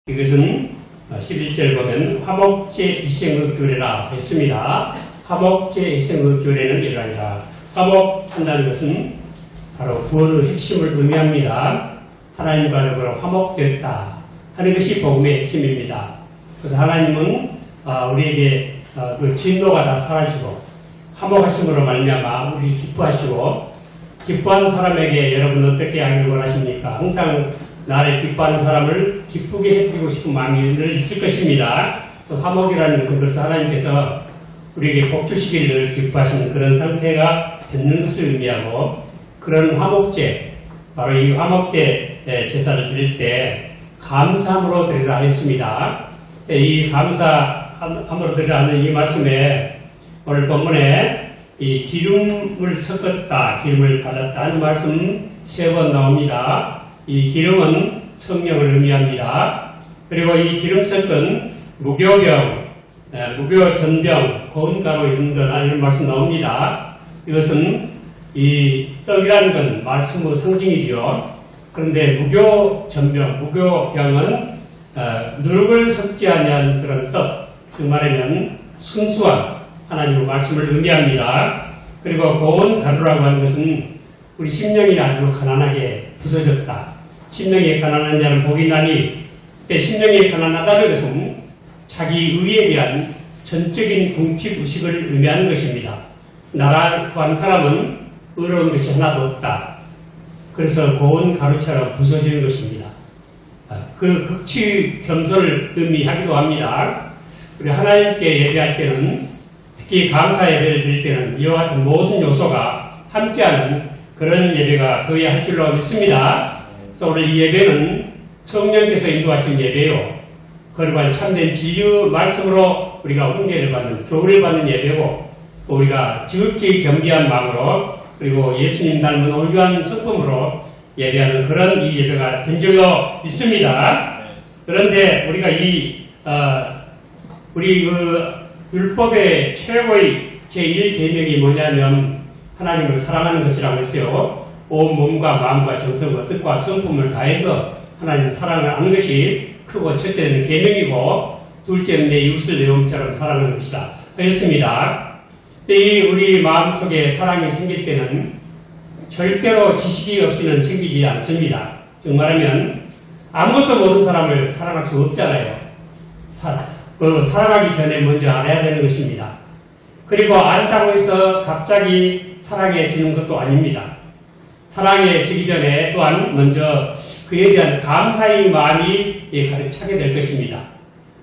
이것은 11절 보면 화목제 이생의 규례라 했습니다. 화목제 이생의 규례는 이러하니라. 화목한다는 것은 바로 구원의 핵심을 의미합니다. 하나님과 너희가 화목되었다 하는 것이 복음의 핵심입니다. 그래서 하나님은 우리에게 그 진노가 다 사라지고 화목하심으로 말미암아 우리 기뻐하시고, 기뻐하는 사람에게 여러분 어떻게 하기를 원하십니까? 항상 나를 기뻐하는 사람을 기쁘게 해드리고 싶은 마음이 늘 있을 것입니다. 화목이라는 것은 그래서 하나님께서 우리에게 복 주시기를 늘 기뻐하시는 그런 상태가 되는 것을 의미하고, 그런 화목제, 바로 이 화목제 제사를 드릴 때 감사함으로 드리라 했습니다. 이 감사함으로 드리라는 이 말씀에 오늘 본문에 이 기름을 섞었다, 기름을 가졌다 하는 말씀 3번 나옵니다. 이 기름은 성령을 의미합니다. 그리고 이 기름 섞은 무교병, 무교전병, 고운 가루 이런 것 하는 말씀 나옵니다. 이것은 이 떡이라는 건 말씀의 상징이죠. 그런데 무교전병, 무교병은 누룩을 섞지 아니한 그런 떡, 그 말하면 순수한 하나님의 말씀을 의미합니다. 그리고 고운 가루라고 하는 것은 우리 심령이 아주 가난하게 부서졌다. 심령이 가난한 자는 복이 나니, 그때 심령이 가난하다는 것은 자기 의에 대한 전적인 궁핍의식을 의미하는 것입니다. 나라 구한 사람은 의로운 것이 하나도 없다. 그래서 고운 가루처럼 부서지는 것입니다. 그 극치 겸손을 의미하기도 합니다. 우리 하나님께 예배할 때는, 특히 감사 예배를 드릴 때는 이와 같은 모든 요소가 함께하는 그런 예배가 되어야 할 줄로 믿습니다. 그래서 오늘 이 예배는 성령께서 인도하신 예배요, 거룩한 참된 지유 말씀으로 우리가 훈계를 받는, 교훈을 받는 예배고, 또 우리가 지극히 겸비한 마음으로, 그리고 예수님 닮은 온유한 성품으로 예배하는 그런 이 예배가 된 줄로 믿습니다. 그런데 우리가 우리 율법의 최고의 제1계명이 뭐냐면 하나님을 사랑하는 것이라고 했어요. 온 몸과 마음과 정성과 뜻과 성품을 다해서 하나님을 사랑하는 것이 크고 첫째는 계명이고, 둘째는 내 이웃을 내 몸처럼 사랑하는 것이다 했습니다. 이 우리 마음속에 사랑이 생길 때는 절대로 지식이 없이는 생기지 않습니다. 즉 말하면 아무것도 모르는 사람을 사랑할 수 없잖아요. 사랑하기 전에 먼저 알아야 되는 것입니다. 그리고 안다고 해서 갑자기 사랑해지는 것도 아닙니다. 사랑해지기 전에 또한 먼저 그에 대한 감사의 마음이 가득 차게 될 것입니다.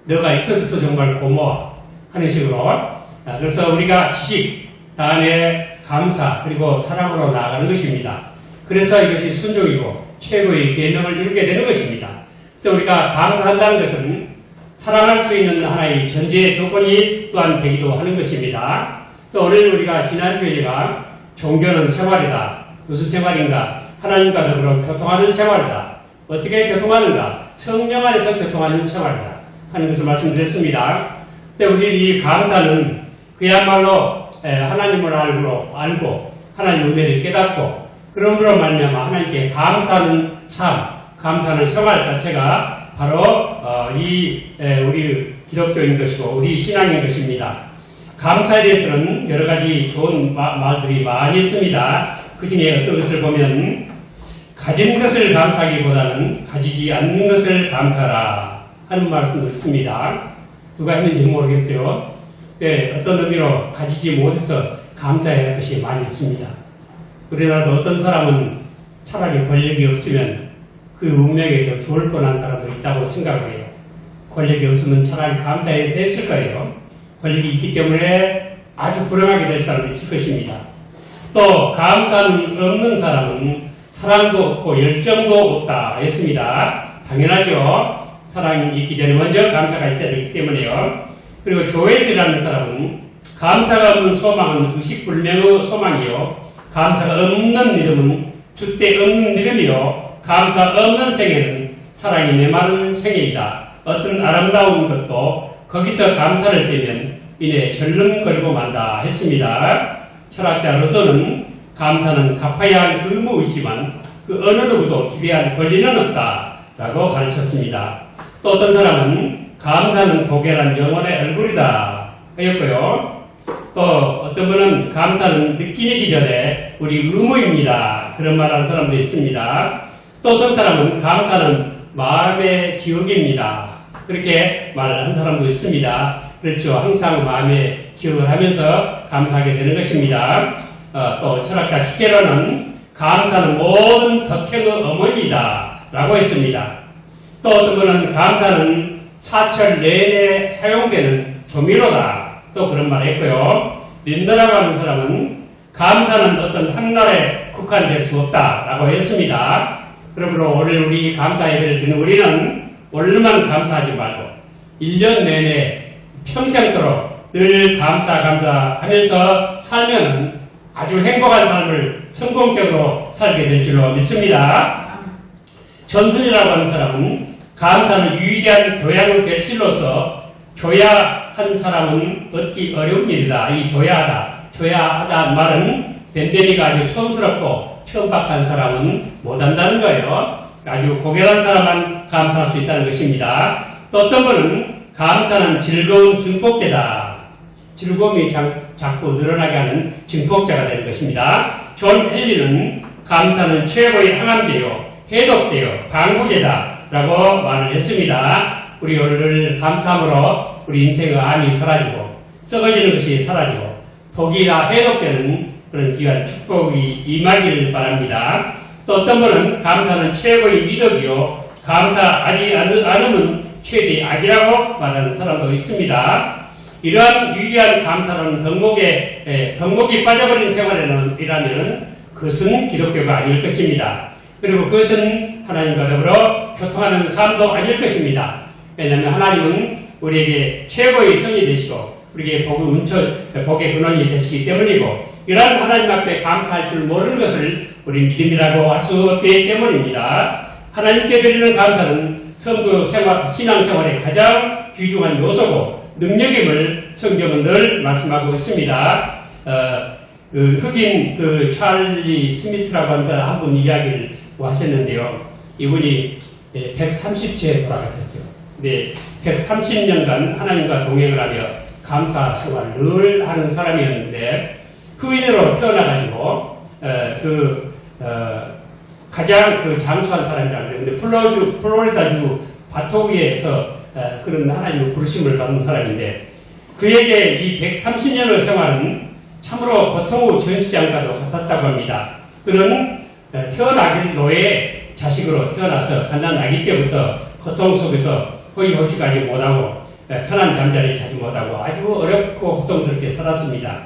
너가 있어줘서 정말 고마워 하는 식으로. 그래서 우리가 지식, 다음에 감사, 그리고 사랑으로 나아가는 것입니다. 그래서 이것이 순종이고 최고의 계명을 이루게 되는 것입니다. 그래서 우리가 감사한다는 것은 사랑할 수 있는 하나의 전제 조건이 또한 되기도 하는 것입니다. 또 오늘 우리가 지난주에 제가 종교는 생활이다. 무슨 생활인가? 하나님과 더불어 교통하는 생활이다. 어떻게 교통하는가? 성령 안에서 교통하는 생활이다 하는 것을 말씀드렸습니다. 근데 우리 이 감사는 그야말로 하나님을 알고 하나님의 은혜를 깨닫고, 그러므로 말미암아 하나님께 감사하는 삶, 감사하는 생활 자체가 바로 우리 기독교인 것이고 우리 신앙인 것입니다. 감사에 대해서는 여러 가지 좋은 말들이 많이 있습니다. 그 중에 어떤 것을 보면 가진 것을 감사하기보다는 가지지 않는 것을 감사하라 하는 말씀도 있습니다. 누가 했는지 모르겠어요. 어떤 의미로 가지지 못해서 감사해야 할 것이 많이 있습니다. 우리나라도 어떤 사람은 차라리 권력이 없으면 그 운명에 더 좋을 뻔한 사람도 있다고 생각을 해요. 권력이 없으면 차라리 감사해서 했을 거예요. 권력이 있기 때문에 아주 불행하게 될 사람이 있을 것입니다. 또 감사는 없는 사람은 사랑도 없고 열정도 없다 했습니다. 당연하죠. 사랑이 있기 전에 먼저 감사가 있어야 되기 때문에요. 그리고 조회수라는 사람은 감사가 없는 소망은 의식불명의 소망이요, 감사가 없는 믿음은 주대 없는 믿음이요, 감사 없는 생애는 사랑이 메마른 생애이다. 어떤 아름다운 것도 거기서 감사를 빼면 이내 절름거리고 만다 했습니다. 철학자로서는 감사는 갚아야 할 의무이지만 그 어느 누구도 기대할 권리는 없다라고 가르쳤습니다. 또 어떤 사람은 감사는 고결한 영혼의 얼굴이다 하였고요. 또 어떤 분은 감사는 느끼기 전에 우리 의무입니다. 그런 말 하는 사람도 있습니다. 또 어떤 사람은 감사는 마음의 기억입니다. 그렇게 말하는 사람도 있습니다. 그렇죠. 항상 마음에 기억을 하면서 감사하게 되는 것입니다. 또 철학자 키케로는 감사는 모든 덕행의 어머니이다 라고 했습니다. 또 어떤 분은 감사는 사철 내내 사용되는 조미료다. 또 그런 말을 했고요. 린더라고 하는 사람은 감사는 어떤 한 날에 국한될 수 없다라고 했습니다. 그러므로 오늘 우리 감사 예배를 드리는 우리는 오늘만 감사하지 말고 1년 내내 평생도록 늘 감사하면서 살면 아주 행복한 삶을 성공적으로 살게 될 줄로 믿습니다. 전순이라고 하는 사람은 감사는 위대한 교양의 결실로서 교야한 사람은 얻기 어려운 일이다. 이 교야하다는 말은 댐댐이가 아주 처음스럽고 천박한 사람은 못한다는 거예요. 아주 고결한 사람만 감사할 수 있다는 것입니다. 또 어떤 분은 감사는 즐거운 증폭제다. 즐거움이 자꾸 늘어나게 하는 증폭제가 되는 것입니다. 존 헬리는 감사는 최고의 항암제요, 해독제요, 방부제다라고 말을 했습니다. 우리 오늘 감사함으로 우리 인생의 암이 사라지고 썩어지는 것이 사라지고 독이나 해독되는 그런 귀한 축복이 임하기를 바랍니다. 또 어떤 분은 감사는 최고의 미덕이요 감사하지 않으면 최대의 악이라고 말하는 사람도 있습니다. 이러한 위대한 감사는 덕목이 빠져버린 생활이라면 그것은 기독교가 아닐 것입니다. 그리고 그것은 하나님과 더불어 교통하는 삶도 아닐 것입니다. 왜냐하면 하나님은 우리에게 최고의 성이 되시고 우리에게 복의 근원이 되시기 때문이고 이러한 하나님 앞에 감사할 줄 모르는 것을 우리 믿음이라고 할 수 없기 때문입니다. 하나님께 드리는 감사는 성도 신앙생활의 가장 귀중한 요소고 능력임을 성경은 늘 말씀하고 있습니다. 흑인 찰리 스미스라고 하는 사람 한 분 이야기를 하셨는데요. 이분이 130세에 돌아가셨어요. 네, 130년간 하나님과 동행을 하며 감사 생활을 늘 하는 사람이었는데 흑인으로 태어나가지고 가장 장수한 사람이라고 그러는데 플로리다주 바토위에서 그런 하나님의 부르심을 받은 사람인데 그에게 이 130년의 생활은 참으로 고통의 전시장과도 같았다고 합니다. 그는 태어나기 노예 자식으로 태어나서 갓난 아기 때부터 고통 속에서 거의 호식하지 못하고 편한 잠자리 자지 못하고 아주 어렵고 고통스럽게 살았습니다.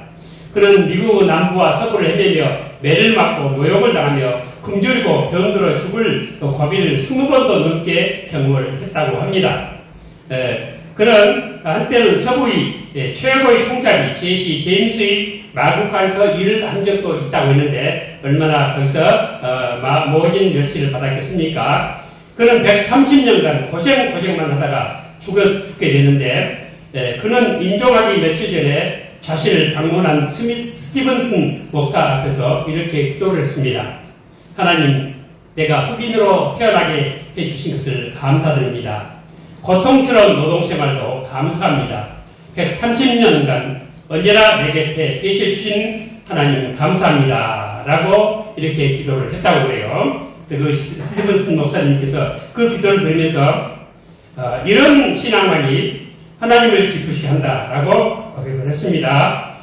그는 미국 남부와 서부를 헤매며 매를 맞고 모욕을 당하며 굶주리고 병들어 죽을 고비를 20번도 넘게 경험을 했다고 합니다. 그는 한때는 서부의 최고의 총장이 제시 제임스의 마구간에서 일을 한 적도 있다고 했는데 얼마나 거기서 모진 멸치를 받았겠습니까? 그는 130년간 고생만 하다가 죽게 되는데 그는 인종하기 며칠 전에 자신을 방문한 스티븐슨 목사 앞에서 이렇게 기도를 했습니다. 하나님, 내가 흑인으로 태어나게 해주신 것을 감사드립니다. 고통스러운 노동생활도 감사합니다. 130년간 언제나 내 곁에 계셔주신 하나님 감사합니다. 라고 이렇게 기도를 했다고 그래요. 그 스티븐슨 목사님께서 그 기도를 들으면서 이런 신앙만이 하나님을 기쁘시게 한다라고 고백을 했습니다.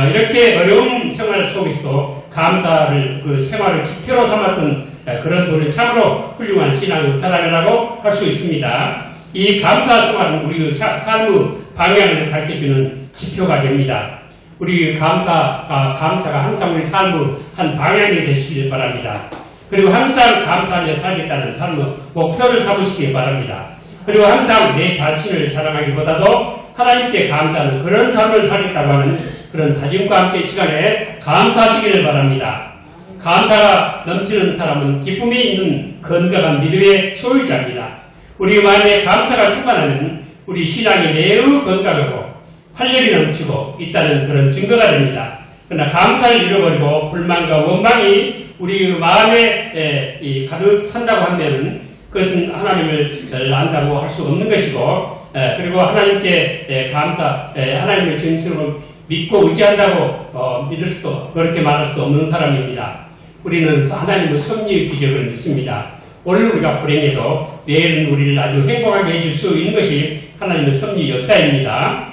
이렇게 어려운 생활 속에서도 감사를 그 생활을 지표로 삼았던 그런 분은 참으로 훌륭한 신앙의 사람이라고 할 수 있습니다. 이 감사 생활은 우리의 삶의 방향을 가르쳐주는 지표가 됩니다. 우리 감사가 항상 우리 삶의 한 방향이 되시길 바랍니다. 그리고 항상 감사하며 살겠다는 삶의 목표를 삼으시기 바랍니다. 그리고 항상 내 자신을 자랑하기보다도 하나님께 감사하는 그런 삶을 살겠다고 하는 그런 다짐과 함께 시간에 감사하시기를 바랍니다. 감사가 넘치는 사람은 기쁨이 있는 건강한 믿음의 소유자입니다. 우리 마음에 감사가 충만하면 우리 신앙이 매우 건강하고 활력이 넘치고 있다는 그런 증거가 됩니다. 그러나 감사를 잃어버리고 불만과 원망이 우리 마음에 가득 찬다고 하면 그것은 하나님을 안다고 할 수 없는 것이고, 그리고 하나님께 하나님을 진실로 믿고 의지한다고 믿을 수도, 그렇게 말할 수도 없는 사람입니다. 우리는 하나님의 섭리의 기적을 믿습니다. 오늘 우리가 불행해도 내일은 우리를 아주 행복하게 해줄 수 있는 것이 하나님의 섭리 역사입니다.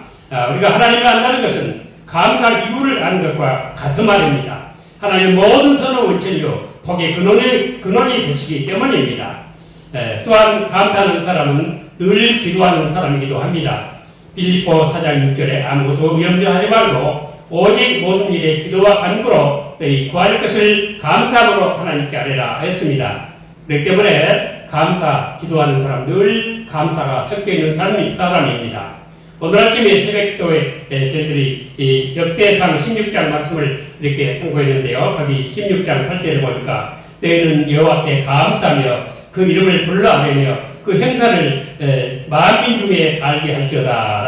우리가 하나님을 안다는 것은 감사할 이유를 아는 것과 같은 말입니다. 하나님의 모든 선언은 진리요 복의 근원이 되시기 때문입니다. 또한 감사하는 사람은 늘 기도하는 사람이기도 합니다. 빌립보 4장 6절에 아무것도 염려하지 말고 오직 모든 일에 기도와 간구로 너희 구할 것을 감사함으로 하나님께 아뢰라 했습니다. 그렇기 때문에 기도하는 사람, 늘 감사가 섞여있는 사람입니다. 오늘 아침에 새벽기도에 저희들이 역대상 16장 말씀을 이렇게 선고했는데요. 거기 16장 8절에 보니까 너희는 여호와께 감사하며 그 이름을 불러 아뢰며 그 행사를 만민 중에 알게 할지어다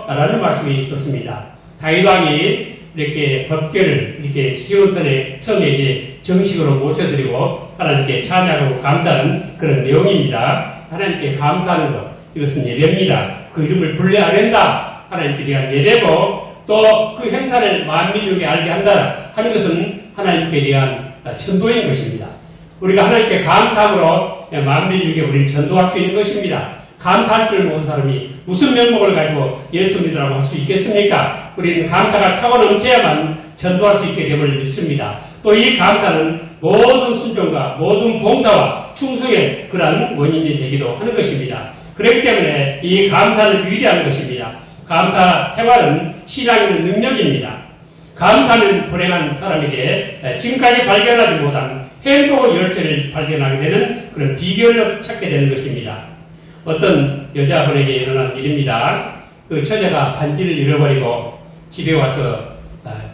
라는 말씀이 있었습니다. 다윗 왕이 이렇게 법궤를 이렇게 시온산에 처음에 이제 정식으로 모셔드리고 하나님께 찬양하고 감사하는 그런 내용입니다. 하나님께 감사하는 것, 이것은 예배입니다. 그 이름을 불러 아뢰는다. 하나님께 대한 예배고 또 그 행사를 만민 중에 알게 한다 하는 것은 하나님께 대한 전도인 것입니다. 우리가 하나님께 감사함으로 만민 중에 우리는 전도할 수 있는 것입니다. 감사할 줄 모르는 사람이 무슨 면목을 가지고 예수 믿으라고 할 수 있겠습니까? 우리는 감사가 차고 넘쳐야만 전도할 수 있게 됨을 믿습니다. 또 이 감사는 모든 순종과 모든 봉사와 충성의 그러한 원인이 되기도 하는 것입니다. 그렇기 때문에 이 감사는 위대한 것입니다. 감사 생활은 신앙의 능력입니다. 감사는 불행한 사람에게 지금까지 발견하지 못한 행복의 열쇠를 발견하게 되는 그런 비결을 찾게 되는 것입니다. 어떤 여자분에게 일어난 일입니다. 그 처녀가 반지를 잃어버리고 집에 와서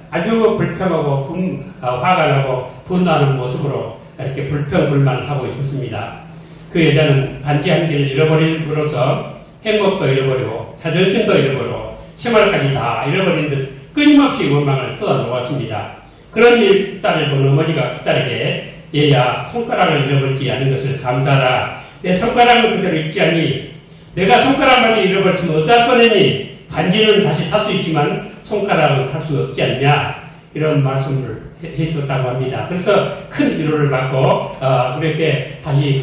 아주 불평하고 화가 나고 분노하는 모습으로 이렇게 불평불만을 하고 있었습니다. 그 여자는 반지 한 개를 잃어버림으로써 행복도 잃어버리고 자존심도 잃어버리고 생활까지 다 잃어버린 듯 끊임없이 원망을 쏟아놓았습니다. 그런 딸을 본 어머니가 그 딸에게 얘야 손가락을 잃어버리지 않은 것을 감사하라. 내 손가락은 그대로 있지 않니? 내가 손가락만 잃어버렸으면 어떡할 뻔했니? 반지는 다시 살 수 있지만 손가락은 살 수 없지 않냐? 이런 말씀을 해주었다고 합니다. 그래서 큰 위로를 받고 그렇게 다시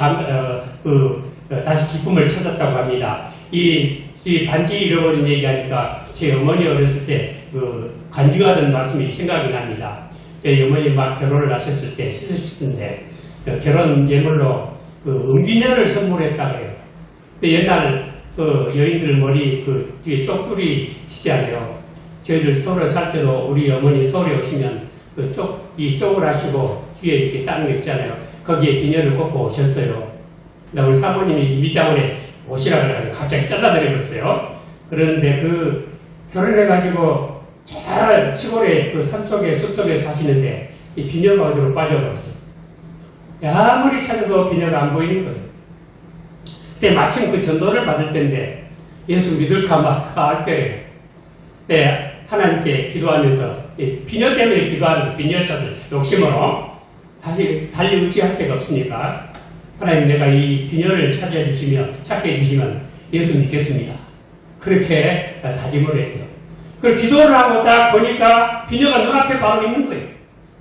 다시 기쁨을 찾았다고 합니다. 이 반지 잃어버린 얘기하니까 제 어머니 어렸을 때 간증하던 말씀이 생각이 납니다. 제 어머니 막 결혼을 하셨을 때 씻으시던데 결혼 예물로 은비녀를 선물했다고 해요. 옛날 여인들 머리 뒤에 쪽두리 치잖아요. 저희들 서울에 살 때도 우리 어머니 서울에 오시면 이 쪽을 하시고 뒤에 이렇게 따는 거 있잖아요. 거기에 비녀를 꽂고 오셨어요. 우리 사모님이 미장원에 오시라고 해가지고 갑자기 잘라드려버렸어요. 그런데 결혼해가지고 잘 시골에 산속에 숲속에 사시는데 이 비녀가 어디로 빠져버렸어요. 아무리 찾아도 비녀가 안 보이는 거예요. 그때 마침 그 전도를 받을 때인데 예수 믿을까 말까 할 거예요. 그때 하나님께 기도하면서 비녀 때문에 기도하는 비녀자들 욕심으로 다시 달리 의지할 데가 없으니까 하나님 내가 이 비녀를 찾게 해주시면 예수 믿겠습니다. 그렇게 다짐을 했대요. 그리고 기도를 하고 딱 보니까 비녀가 눈앞에 바로 있는 거예요.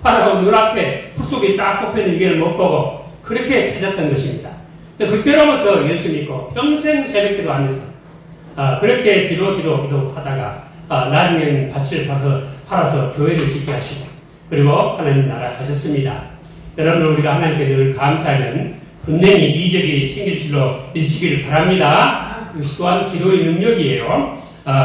바로 눈앞에 풀 속에 딱 꼽혀있는 이걸 못 보고 그렇게 찾았던 것입니다. 그때로부터 예수 믿고 평생 새벽기도 하면서 그렇게 기도하다가 나중에는 밭을 팔아서 교회를 짓게 하시고 그리고 하나님 나라 가셨습니다. 여러분 우리가 하나님께 늘 감사하면 분명히 이적이 생길 줄로 믿으시길 바랍니다. 이것이 또한 기도의 능력이에요.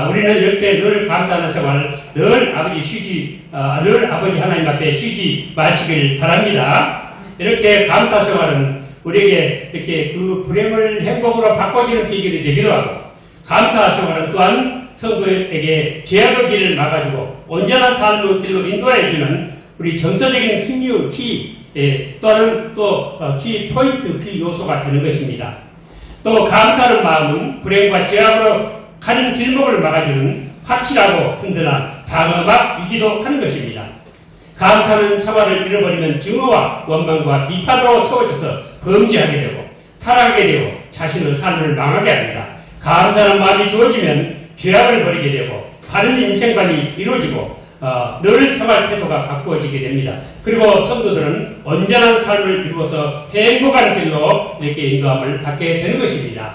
우리는 이렇게 늘 감사하는 생활을 늘 아버지 하나님 앞에 쉬지 마시길 바랍니다. 이렇게 감사 생활은 우리에게 이렇게 그 불행을 행복으로 바꿔주는 비결이 되기도 하고 감사 생활은 또한 성도에게 죄악의 길을 막아주고 온전한 삶의 길로 인도해주는 우리 정서적인 승리의 키 또는 키 포인트, 키 요소가 되는 것입니다. 또 감사하는 마음은 불행과 죄악으로 가는 길목을 막아주는 확실하고 든든한 방어막이기도 하는 것입니다. 감사하는 생활을 잃어버리면 증오와 원망과 비판으로 채워져서 범죄하게 되고 타락하게 되고 자신의 삶을 망하게 합니다. 감사하는 마음이 주어지면 죄악을 버리게 되고 바른 인생관이 이루어지고 늘 생활 태도가 바꾸어지게 됩니다. 그리고 성도들은 온전한 삶을 이루어서 행복한 길로 이렇게 인도함을 받게 되는 것입니다.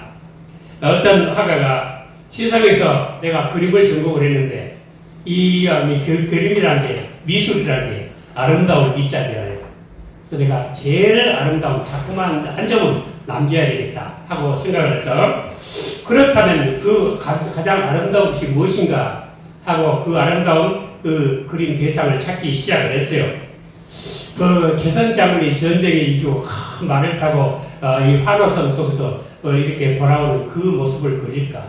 어떤 화가가 세상에서 내가 그림을 전공을 했는데 이 그림이라는 게 미술이라는 게 아름다운 미자잖아요. 그래서 내가 제일 아름다운 작품만 한 점은 남겨야 되겠다 하고 생각을 해서 그렇다면 그 가장 아름다운 것이 무엇인가 하고 그 아름다운 그 그림 대상을 찾기 시작을 했어요. 그 개선장군이 전쟁에 이기고 말을 타고 이 환호성 속에서 이렇게 돌아오는 그 모습을 그릴까?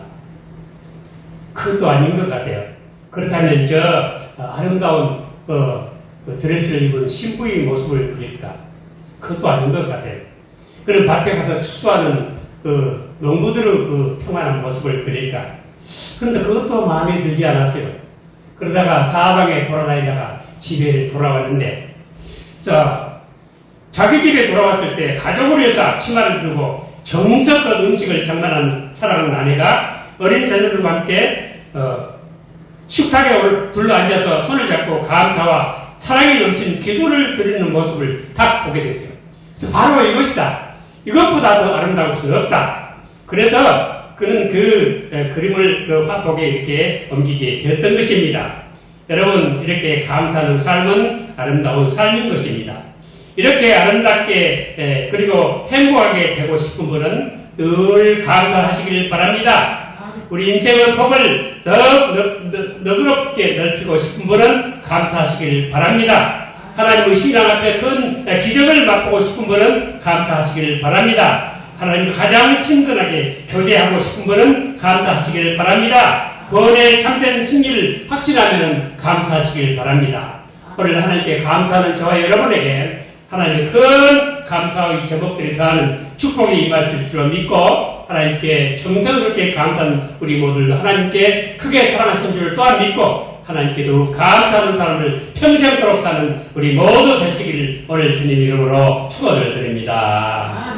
그것도 아닌 것 같아요. 그렇다면 저 아름다운 드레스를 입은 신부의 모습을 그릴까? 그것도 아닌 것 같아요. 그럼 밭에 가서 추수하는 그 농부들의 그 평안한 모습을 그릴까? 그런데 그것도 마음에 들지 않았어요. 그러다가 사방에 돌아다니다가 집에 돌아왔는데, 자기 집에 돌아왔을 때 가족을 위해서 앞치마를 들고 정성껏 음식을 장만한 사랑하는 아내가 어린 자녀들과 함께 식탁에 둘러앉아서 손을 잡고 감사와 사랑이 넘치는 기도를 드리는 모습을 딱 보게 됐어요. 그래서 바로 이것이다. 이것보다 더 아름다울 것은 없다. 그래서 그는 그 그림을 그 화폭에 이렇게 옮기게 되었던 것입니다. 여러분, 이렇게 감사하는 삶은 아름다운 삶인 것입니다. 이렇게 아름답게 그리고 행복하게 되고 싶은 분은 늘 감사하시길 바랍니다. 우리 인생의 폭을 더 너그럽게 넓히고 싶은 분은 감사하시길 바랍니다. 하나님의 신앙 앞에 큰 기적을 맛보고 싶은 분은 감사하시길 바랍니다. 하나님과 가장 친근하게 교제하고 싶은 분은 감사하시길 바랍니다. 구원의 참된 승리를 확신하면 감사하시길 바랍니다. 오늘 하나님께 감사하는 저와 여러분에게 하나님의 큰 감사의 제목들이 더하는 축복이 임하실 줄 믿고 하나님께 정성스럽게 감사하는 우리 모두 하나님께 크게 사랑하신 줄 또한 믿고 하나님께도 감사하는 사람을 평생토록 사는 우리 모두 되시기를 오늘 주님 이름으로 축원을 드립니다.